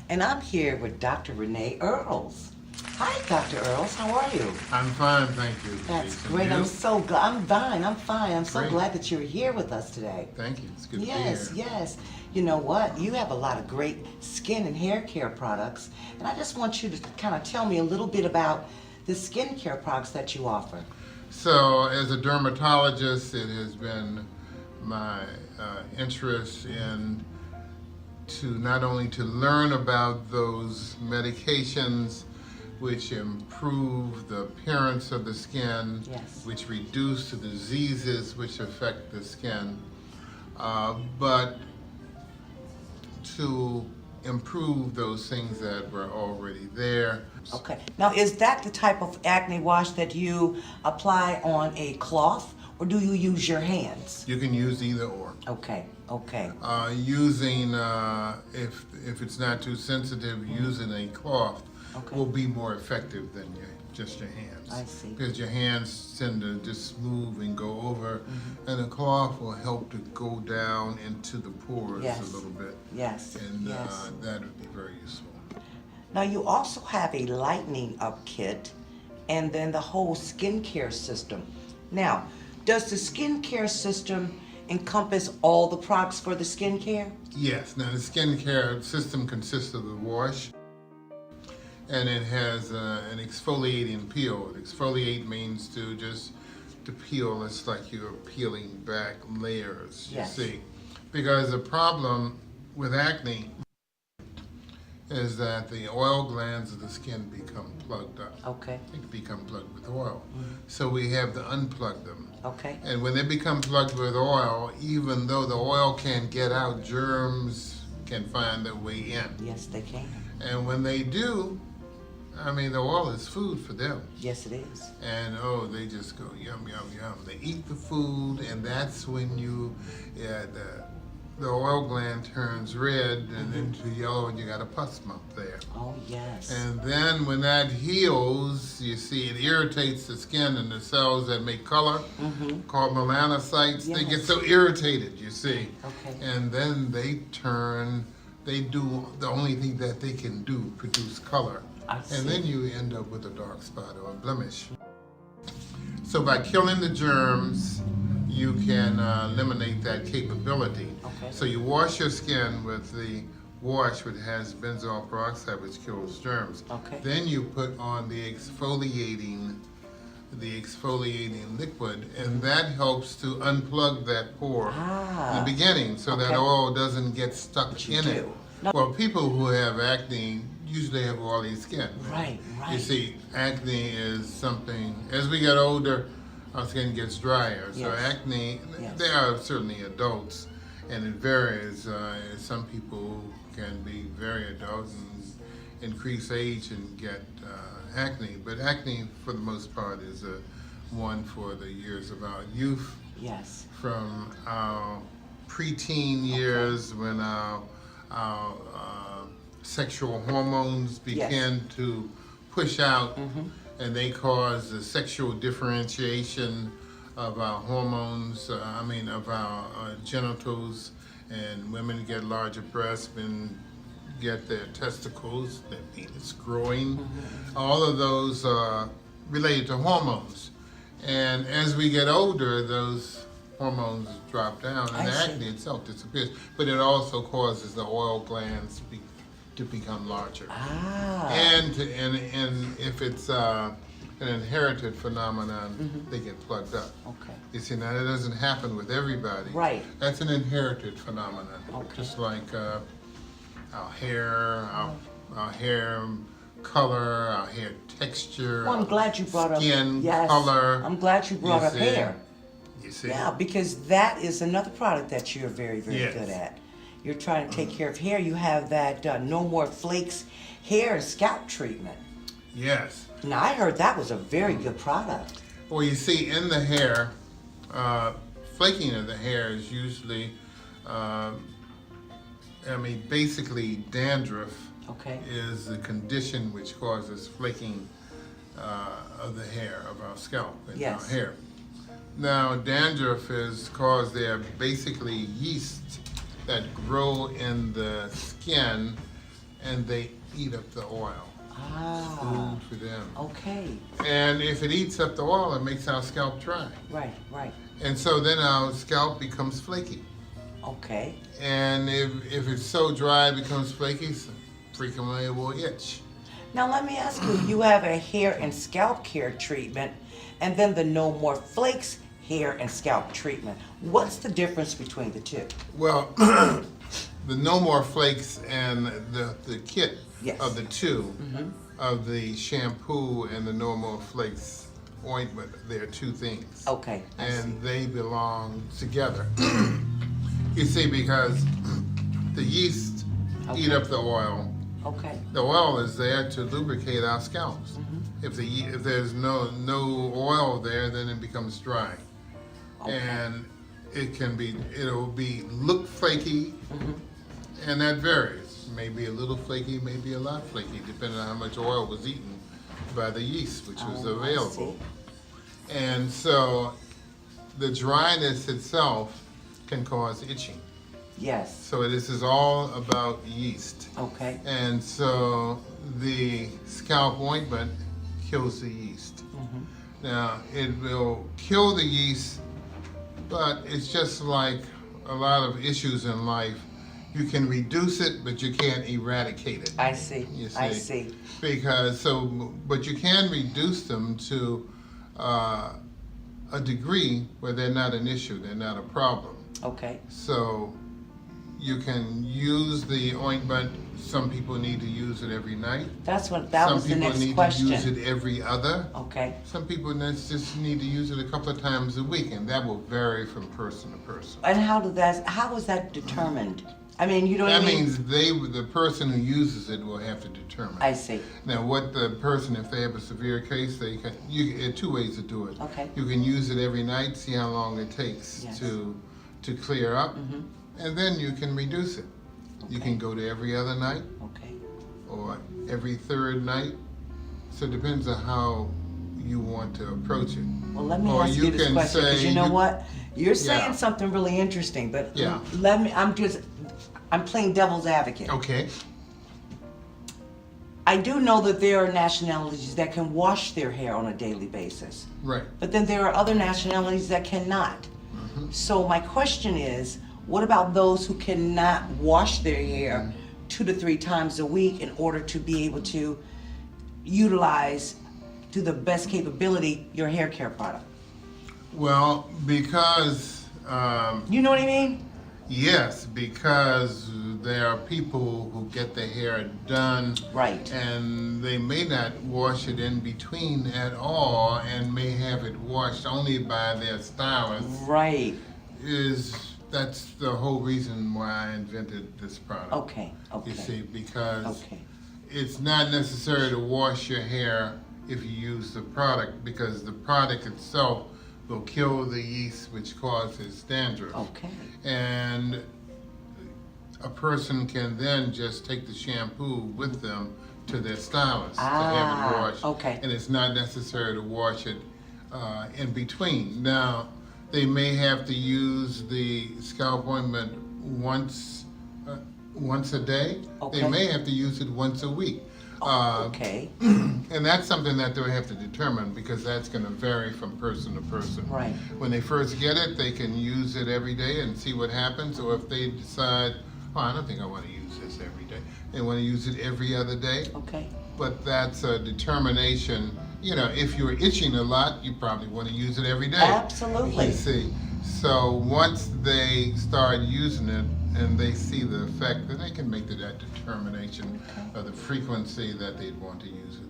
and I'm here with Dr. Rene Earles. Hi, Dr. Earles. How are you? I'm fine, thank you. That's Jason. great. You? I'm so glad. I'm fine. I'm fine. I'm so Great. glad that you're here with us today. Thank you. It's good Yes, to be here. yes. You know what? You have a lot of great skin and hair care products, and I just want you to kind of tell me a little bit about the skincare products that you offer. So, as a dermatologist, it has been my interest in to not only to learn about those medications which improve the appearance of the skin, Yes. which reduce the diseases which affect the skin, but to improve those things that were already there. Okay. Now, is that the type of acne wash that you apply on a cloth, or do you use your hands? You can use either or. Okay. Okay. Using, if it's not too sensitive, using a cloth Okay. will be more effective than just your hands. I see. Because your hands tend to just move and go over, and a cloth will help to go down into the pores Yes. a little bit. Yes. And Yes. that would be very useful. Now, you also have a lightening up kit and then the whole skincare system. Now, does the skincare system encompass all the products for the skincare? Yes, now the skincare system consists of the wash, and it has an exfoliating peel. Exfoliate means to peel. It's like you're peeling back layers, you Yes. see. Because the problem with acne is that the oil glands of the skin become plugged up. Okay. They become plugged with oil. So we have to unplug them. Okay. And when they become plugged with oil, even though the oil can't get out, germs can find their way in. Yes, they can. And when they do, I mean, the oil is food for them. Yes, it is. And oh, they just go yum, yum, yum. They eat the food, and that's when the oil gland turns red and into yellow, and you got a pus bump there. Oh, yes. And then when that heals, you see, it irritates the skin and the cells that make color, called melanocytes. They get Yes. so irritated, you see. Okay. And then they do the only thing that they can do, produce color. I see. And then you end up with a dark spot or a blemish. So by killing the germs, you can eliminate that capability. Okay. So you wash your skin with the wash which has benzoyl peroxide, which kills germs. Okay. Then you put on the exfoliating liquid, and that helps to unplug that pore in the beginning, so that Okay. oil doesn't get stuck you in it. do. Now- Well, people who have acne usually have oily skin. Right, right. You see, acne is something, as we get older, our skin gets drier. So Yes. acne, Yes. there are certainly adults, and it varies. Some people can be very adult and increase age and get acne, but acne, for the most part, is one for the years of our youth, Yes. from our preteen years when our sexual hormones begin to push out, and they cause the sexual differentiation of our hormones, of our genitals, and women get larger breasts, men get their testicles, their penis growing. All of those are related to hormones. And as we get older, those hormones drop down, and I the see. acne itself disappears. But it also causes the oil glands to become larger. Ah. And if it's an inherited phenomenon, they get plugged up. Okay. You see, now that doesn't happen with everybody. Right. That's an inherited phenomenon. Okay. Just like our hair, our hair color, our hair texture. Well, I'm glad you brought up skin yes. color. I'm glad you brought up see. hair. You see? Yeah, because that is another product that you're very, very Yes. good at. You're trying to take care of hair. You have that No More Flakes hair and scalp treatment. Yes. Now, I heard that was a very good product. Well, you see, in the hair, flaking of the hair is usually, basically dandruff Okay. is the condition which causes flaking of the hair, of our scalp and Yes. our hair. Now, dandruff is caused, they're basically yeast that grow in the skin and they eat up the oil. Ah, Food for them. okay. And if it eats up the oil, it makes our scalp dry. Right, right. And so then our scalp becomes flaky. Okay. And if it's so dry it becomes flaky, so frequently it will itch. Now let me ask you, you have a hair and scalp care treatment and then the No More Flakes hair and scalp treatment. What's the difference between the two? Well, the No More Flakes and the kit Yes. of the two, of the shampoo and the No More Flakes ointment, they're two things. Okay, I see. And they belong together. You see, because the yeast eat up the oil. Okay. The oil is there to lubricate our scalps. If there's no oil there, then it becomes dry, and it'll look flaky, and that varies. Maybe a little flaky, maybe a lot flaky, depending on how much oil was eaten by the yeast, which was I available. see. And so, the dryness itself can cause itching. Yes. So this is all about yeast. Okay. And so the scalp ointment kills the yeast. Now, it will kill the yeast, but it's just like a lot of issues in life. You can reduce it, but you can't eradicate it. I see. You I see. But you can reduce them to a degree where they're not an issue, they're not a problem. Okay. So you can use the ointment. Some people need to use it every night. That was the Some people next need question. to use it every other. Okay. Some people just need to use it a couple of times a week, and that will vary from person to person. And how is that determined? I mean, you know what I That mean? means the person who uses it will have to determine. I see. Now, what the person, if they have a severe case, there are two ways to do it. Okay. You can use it every night, see how long it takes Yes. to clear up, and then you can reduce it. You Okay. can go to every other night Okay. or every third night. So it depends on how you want to approach it. Well, let me Or ask you this can question, because say you know what? You're saying Yeah. something really interesting, but Yeah. I'm playing devil's advocate. Okay. I do know that there are nationalities that can wash their hair on a daily basis, Right. but then there are other nationalities that cannot. So my question is, what about those who cannot wash their hair 2 to 3 times a week in order to be able to utilize to the best capability your hair care product? Well, because You know what I mean? yes, because there are people who get their hair done, Right. and they may not wash it in between at all, and may have it washed only by their stylist. Right. That's the whole reason why I invented this product. Okay. Okay. You see, because Okay. it's not necessary to wash your hair if you use the product, because the product itself will kill the yeast which causes dandruff. Okay. And a person can then just take the shampoo with them to their stylist to have it washed. Okay. And it's not necessary to wash it in between. Now, they may have to use the scalp ointment once a day. Okay. They may have to use it once a week. Okay. And that's something that they'll have to determine, because that's going to vary from person to person. Right. When they first get it, they can use it every day and see what happens. Or if they decide, oh, I don't think I want to use this every day, they want to use it every other day. Okay. But that's a determination. You know, if you're itching a lot, you probably want to use it every day. Absolutely. You see. So once they start using it and they see the effect, then they can make that determination of the frequency that they'd want to use it.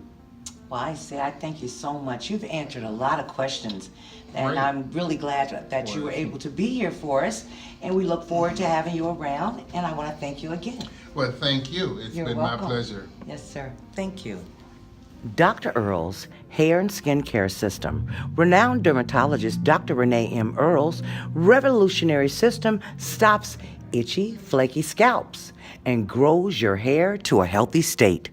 Well, I thank you so much. You've answered a lot of questions, and Great. I'm really glad that you were Wonderful. able to be here for us, and we look forward to having you around, and I want to thank you again. Well, thank you. It's You're been welcome. my pleasure. Yes, sir. Thank you. Dr. Earles Hair and Skincare System. Renowned dermatologist Dr. Rene M. Earles' revolutionary system stops itchy, flaky scalps and grows your hair to a healthy state.